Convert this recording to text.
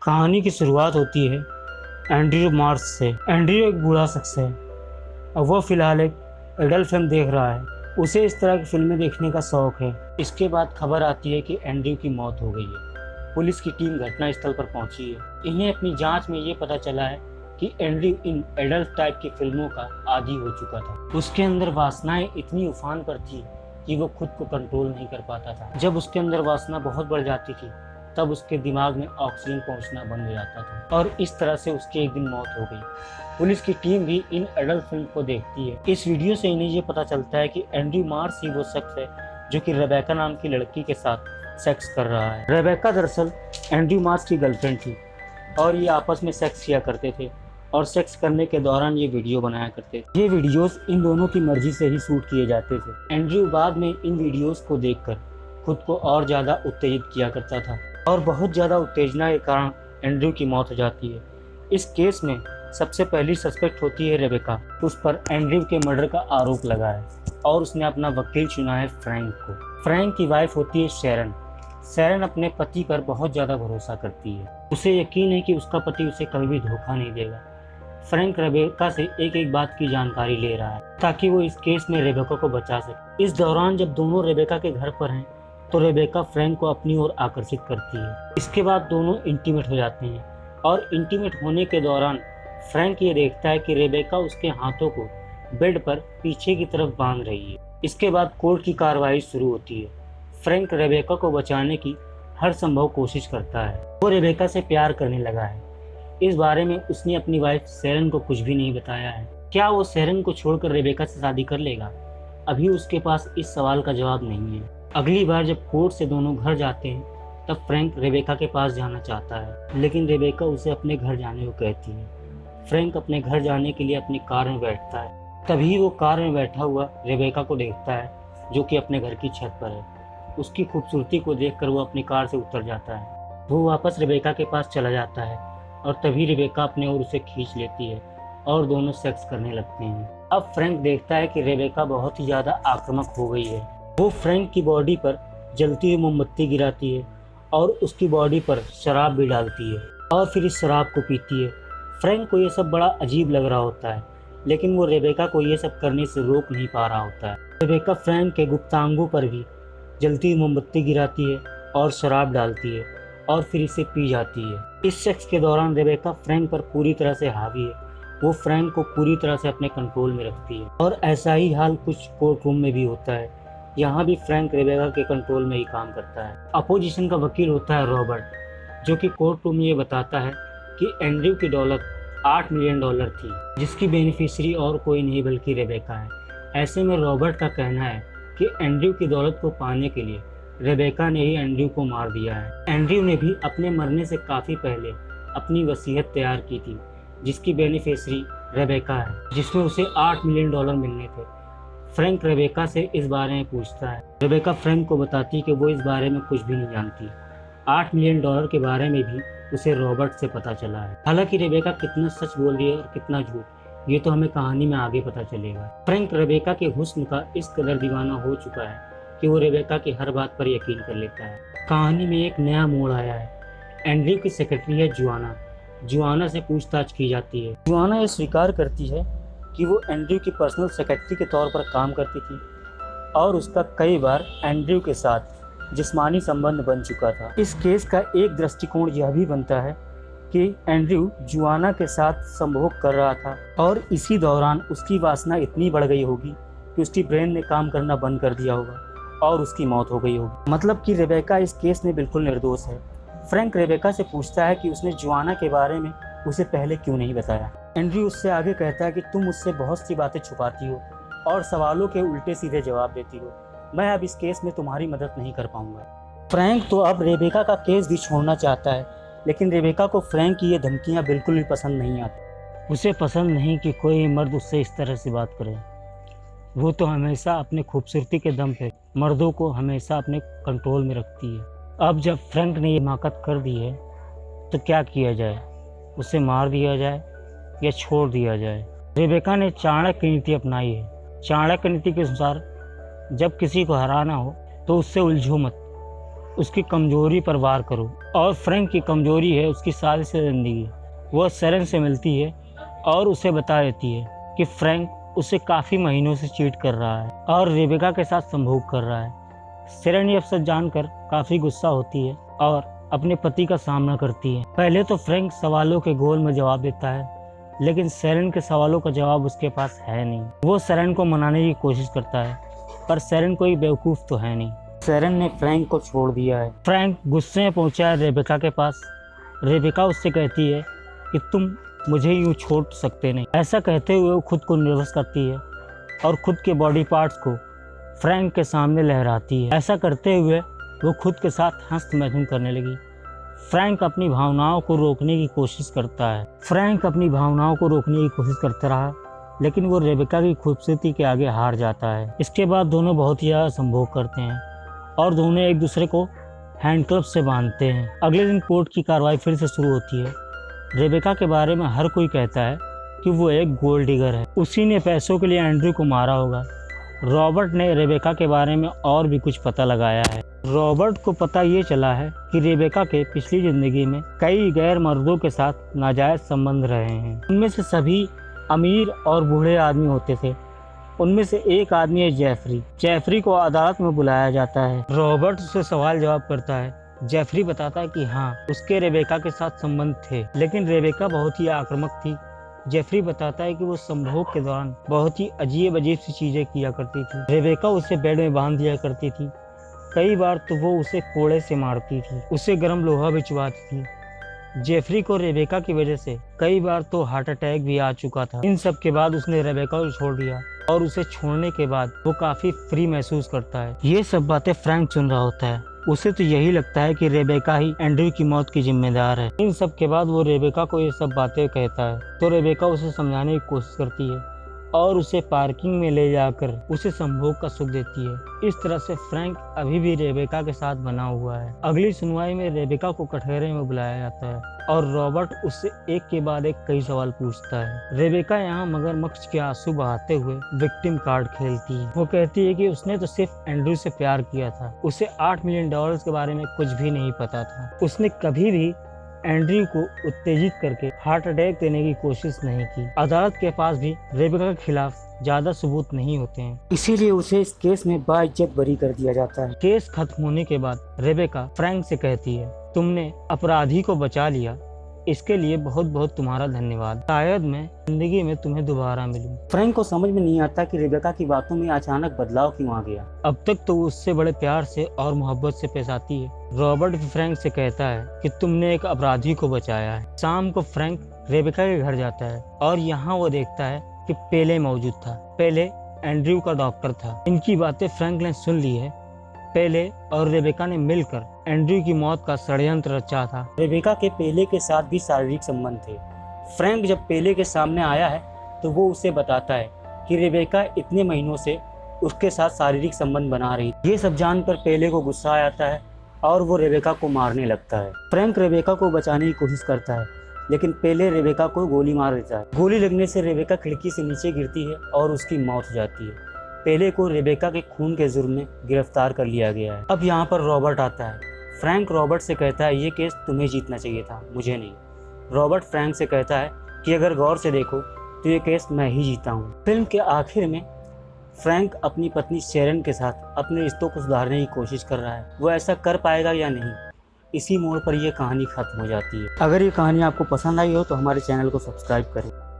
कहानी की शुरुआत होती है एंड्रयू मार्श से। एंड्रयू एक बूढ़ा शख्स है और वह फिलहाल एक एडल्ट फिल्म देख रहा है। उसे इस तरह की फिल्में देखने का शौक है। इसके बाद खबर आती है कि एंड्रयू की मौत हो गई है। पुलिस की टीम घटनास्थल पर पहुंची है। इन्हें अपनी जांच में ये पता चला है कि एंड्रयू इन एडल्ट टाइप की फिल्मों का आदी हो चुका था। उसके अंदर वासनाएं इतनी उफान पर थी कि वो खुद को कंट्रोल नहीं कर पाता था। जब उसके अंदर वासना बहुत बढ़ जाती थी तब उसके दिमाग में ऑक्सीजन पहुंचना बंद हो जाता था और इस तरह से उसकी एक दिन मौत हो गई। पुलिस की टीम भी इन एडल्ट फिल्म को देखती है। इस वीडियो से इन्हें ये पता चलता है कि एंड्रयू मार्श ही वो शख्स है जो कि रेबेका नाम की लड़की के साथ सेक्स कर रहा है। रेबेका दरअसल एंड्रयू मार्श की गर्लफ्रेंड थी और ये आपस में सेक्स किया करते थे और सेक्स करने के दौरान ये वीडियो बनाया करते थे। ये वीडियोस इन दोनों की मर्जी से ही शूट किए जाते थे। एंड्रयू बाद में इन वीडियोस को देखकर खुद को और ज़्यादा उत्तेजित किया करता था और बहुत ज़्यादा उत्तेजना के कारण एंड्रयू की मौत हो जाती है। इस केस में सबसे पहली सस्पेक्ट होती है रेबेका। उस पर एंड्रयू के मर्डर का आरोप लगा है और उसने अपना वकील चुना है फ्रैंक को। फ्रैंक की वाइफ होती है शेरन। शेरन अपने पति पर बहुत ज़्यादा भरोसा करती है। उसे यकीन है कि उसका पति उसे कभी भी धोखा नहीं देगा। फ्रैंक रेबेका से एक एक बात की जानकारी ले रहा है ताकि वो इस केस में रेबेका को बचा सके। इस दौरान जब दोनों रेबेका के घर पर हैं तो रेबेका फ्रैंक को अपनी ओर आकर्षित करती है। इसके बाद दोनों इंटीमेट हो जाते हैं और इंटीमेट होने के दौरान फ्रैंक ये देखता है कि रेबेका उसके हाथों को बेड पर पीछे की तरफ बांध रही है। इसके बाद कोर्ट की कार्रवाई शुरू होती है। फ्रैंक रेबेका को बचाने की हर संभव कोशिश करता है। वो रेबेका से प्यार करने लगा है। इस बारे में उसने अपनी वाइफ शेरन को कुछ भी नहीं बताया है। क्या वो शेरन को छोड़कर रेबेका से शादी कर लेगा? अभी उसके पास इस सवाल का जवाब नहीं है। अगली बार जब कोर्ट से दोनों घर जाते हैं तब फ्रैंक रेबेका के पास जाना चाहता है लेकिन रेबेका उसे अपने घर जाने को कहती है। फ्रैंक अपने घर जाने के लिए अपनी कार में बैठता है। तभी वो कार में बैठा हुआ रेबेका को देखता है जो कि अपने घर की छत पर है। उसकी खूबसूरती को देखकर वो अपनी कार से उतर जाता है। वो वापस रेबेका के पास चला जाता है और तभी रेबेका अपने ओर उसे खींच लेती है और दोनों सेक्स करने लगते हैं। अब फ्रैंक देखता है कि रेबेका बहुत ही ज़्यादा आक्रामक हो गई है। वो फ्रैंक की बॉडी पर जलती हुई मोमबत्ती गिराती है और उसकी बॉडी पर शराब भी डालती है और फिर इस शराब को पीती है। फ्रैंक को ये सब बड़ा अजीब लग रहा होता है लेकिन वो रेबेका को ये सब करने से रोक नहीं पा रहा होता है। रेबेका फ्रैंक के गुप्तांगों पर भी जलती हुई मोमबत्ती गिराती है और शराब डालती है और फिर इसे पी जाती है। इस सेक्स के दौरान रेबेका फ्रैंक पर पूरी तरह से हावी है। वो फ्रैंक को पूरी तरह से अपने कंट्रोल में रखती है और ऐसा ही हाल कुछ कोर्ट रूम में भी होता है। यहाँ भी फ्रैंक रेबेका के कंट्रोल में ही काम करता है। अपोजिशन का वकील होता है रॉबर्ट जो कि कोर्ट रूम में ये बताता है कि एंड्रयू की दौलत $8 मिलियन थी जिसकी बेनिफिशियरी और कोई नहीं बल्कि रेबेका है। ऐसे में रॉबर्ट का कहना है कि एंड्रयू की दौलत को पाने के लिए रेबेका ने ही एंड्रयू को मार दिया है। एंड्रयू ने भी अपने मरने से काफ़ी पहले अपनी वसीयत तैयार की थी जिसकी बेनिफिशियरी रेबेका है जिसमें उसे $8 मिलियन मिलने थे। फ्रैंक रेबेका से इस बारे में पूछता है। रेबेका फ्रैंक को बताती है कि वो इस बारे में कुछ भी नहीं जानती। $8 मिलियन के बारे में भी उसे रॉबर्ट से पता चला है। हालांकि रेबेका कितना सच बोल रही है और कितना झूठ ये तो हमें कहानी में आगे पता चलेगा। फ्रैंक रेबेका के हुस्न का इस कदर दीवाना हो चुका है कि वो रेबेका की हर बात पर यकीन कर लेता है। कहानी में एक नया मोड़ आया है। एंड्रयू की सेक्रेटरी है जुआना। जुआना से पूछताछ की जाती है। जुआना ये स्वीकार करती है कि वो एंड्रयू की पर्सनल सेक्रेटरी के तौर पर काम करती थी और उसका कई बार एंड्रयू के साथ जिस्मानी संबंध बन चुका था। इस केस का एक दृष्टिकोण यह भी बनता है कि एंड्रयू जुआना के साथ संभोग कर रहा था और इसी दौरान उसकी वासना इतनी बढ़ गई होगी कि उसकी ब्रेन ने काम करना बंद कर दिया होगा और उसकी मौत हो गई होगी। मतलब कि रेबेका इस केस में बिल्कुल निर्दोष है। फ्रैंक रेबेका से पूछता है कि उसने जुआना के बारे में उसे पहले क्यों नहीं बताया। एंड्रयू उससे आगे कहता है कि तुम मुझसे बहुत सी बातें छुपाती हो और सवालों के उल्टे सीधे जवाब देती हो। मैं अब इस केस में तुम्हारी मदद नहीं कर पाऊंगा। फ्रैंक तो अब रेबेका का केस भी छोड़ना चाहता है लेकिन रेबेका को फ्रैंक की ये धमकियां बिल्कुल भी पसंद नहीं आती। उसे पसंद नहीं कि कोई मर्द उससे इस तरह से बात करे। वो तो हमेशा अपने खूबसूरती के दम पे मर्दों को हमेशा अपने कंट्रोल में रखती है। अब जब फ्रैंक ने ये हिमाकत कर दी है तो क्या किया जाए? उसे मार दिया जाए या छोड़ दिया जाए? रेबेका ने चाणक्य नीति अपनाई है। चाणक्य नीति के अनुसार जब किसी को हराना हो तो उससे उलझो मत, उसकी कमजोरी पर वार करो। और फ्रैंक की कमजोरी है उसकी साजिश ज़िंदगी। वह शेरन से मिलती है और उसे बता देती है कि फ्रैंक उसे काफ़ी महीनों से चीट कर रहा है और रेबेका के साथ संभोग कर रहा है। शेरन ये सब जानकर काफ़ी गुस्सा होती है और अपने पति का सामना करती है। पहले तो फ्रैंक सवालों के गोल में जवाब देता है, लेकिन शेरन के सवालों का जवाब उसके पास है नहीं। वो शेरन को मनाने की कोशिश करता है, पर शेरन कोई बेवकूफ़ तो है नहीं। शेरन ने फ्रैंक को छोड़ दिया है। फ्रैंक गुस्से में पहुंचा है रेबेका के पास। रेबेका उससे कहती है कि तुम मुझे यूँ छोड़ सकते नहीं। ऐसा कहते हुए वो खुद को निर्वस करती है और खुद के बॉडी पार्ट्स को फ्रैंक के सामने लहराती है। ऐसा करते हुए वो खुद के साथ हस्त महसूस करने लगी। फ्रैंक अपनी भावनाओं को रोकने की कोशिश करता रहा, लेकिन वो रेबेका की खूबसूरती के आगे हार जाता है। इसके बाद दोनों बहुत ही ज़्यादा संभोग करते हैं और दोनों एक दूसरे को हैंडकफ से बांधते हैं। अगले दिन कोर्ट की कार्रवाई फिर से शुरू होती है। रेबेका के बारे में हर कोई कहता है कि वो एक गोल्ड डिगर है। उसी ने पैसों के लिए एंड्रयू को मारा होगा। रॉबर्ट ने रेबेका के बारे में और भी कुछ पता लगाया है। रॉबर्ट को पता ये चला है कि रेबेका के पिछली ज़िंदगी में कई गैर मर्दों के साथ नाजायज़ संबंध रहे हैं। उनमें से सभी अमीर और बूढ़े आदमी होते थे। उनमें से एक आदमी है जेफरी। जेफरी को अदालत में बुलाया जाता है। रॉबर्ट उससे सवाल जवाब करता है। जेफरी बताता है कि हाँ, उसके रेबेका के साथ संबंध थे, लेकिन रेबेका बहुत ही आक्रामक थी। जेफरी बताता है कि वो संभोग के दौरान बहुत ही अजीब सी चीज़ें किया करती थी। रेबेका उसे बेड में बांध दिया करती थी। कई बार तो वो उसे कोड़े से मारती थी, उसे गर्म लोहा भी चुभाती थी। जेफरी को रेबेका की वजह से कई बार तो हार्ट अटैक भी आ चुका था। इन सब के बाद उसने रेबेका को छोड़ दिया और उसे छोड़ने के बाद वो काफ़ी फ्री महसूस करता है। ये सब बातें फ्रैंक सुन रहा होता है। उसे तो यही लगता है कि रेबेका ही एंड्रयू की मौत की जिम्मेदार है। इन सब के बाद वो रेबेका को ये सब बातें कहता है, तो रेबेका उसे समझाने की कोशिश करती है और उसे पार्किंग में ले जाकर उसे संभोग का सुख देती है। इस तरह से फ्रैंक अभी भी रेबेका के साथ बना हुआ है। अगली सुनवाई में रेबेका को कटघरे में बुलाया जाता है और रॉबर्ट उससे एक के बाद एक कई सवाल पूछता है। रेबेका यहाँ मगरमच्छ के आंसू बहाते हुए विक्टिम कार्ड खेलती है। वो कहती है कि उसने तो सिर्फ एंड्रयू से प्यार किया था, उसे $8 मिलियन के बारे में कुछ भी नहीं पता था। उसने कभी भी एंड्रयू को उत्तेजित करके हार्ट अटैक देने की कोशिश नहीं की। अदालत के पास भी रेबेका के खिलाफ ज्यादा सबूत नहीं होते हैं, इसीलिए उसे इस केस में बाइज्जत बरी कर दिया जाता है। केस खत्म होने के बाद रेबेका फ्रैंक से कहती है, तुमने अपराधी को बचा लिया, इसके लिए बहुत बहुत तुम्हारा धन्यवाद। शायद मैं जिंदगी में तुम्हें दोबारा मिलूं। फ्रैंक को समझ में नहीं आता कि रेबेका की बातों में अचानक बदलाव क्यों आ गया। अब तक तो वो उससे बड़े प्यार से और मोहब्बत से पेश आती है। रॉबर्ट फ्रैंक से कहता है कि तुमने एक अपराधी को बचाया है। शाम को फ्रैंक रेबेका के घर जाता है और यहाँ वो देखता है कि पेले मौजूद था। पेले एंड्रयू का डॉक्टर था। इनकी बातें फ्रैंक ने सुन ली है। पेले और रेबेका ने मिलकर एंड्रयू की मौत का षड्यंत्र रचा था। रेबेका के पेले के साथ भी शारीरिक संबंध थे। फ्रैंक जब पेले के सामने आया है तो वो उसे बताता है कि रेबेका इतने महीनों से उसके साथ शारीरिक संबंध बना रही। ये सब जानकर पेले को गुस्सा आ जाता है और वो रेबेका को मारने लगता है। फ्रैंक रेबेका को बचाने की कोशिश करता है, लेकिन पेले रेबेका को गोली मार देता है। गोली लगने से रेबेका खिड़की से नीचे गिरती है और उसकी मौत हो जाती है। पेले को रेबेका के खून के जुर्म में गिरफ्तार कर लिया गया है। अब यहाँ पर रॉबर्ट आता है। फ्रैंक रॉबर्ट से कहता है, ये केस तुम्हें जीतना चाहिए था, मुझे नहीं। रॉबर्ट फ्रैंक से कहता है कि अगर गौर से देखो तो ये केस मैं ही जीता हूँ। फिल्म के आखिर में फ्रैंक अपनी पत्नी शेरन के साथ अपने रिश्तों को सुधारने की कोशिश कर रहा है। वो ऐसा कर पाएगा या नहीं, इसी मोड़ पर यह कहानी खत्म हो जाती है। अगर ये कहानी आपको पसंद आई हो तो हमारे चैनल को सब्सक्राइब करें।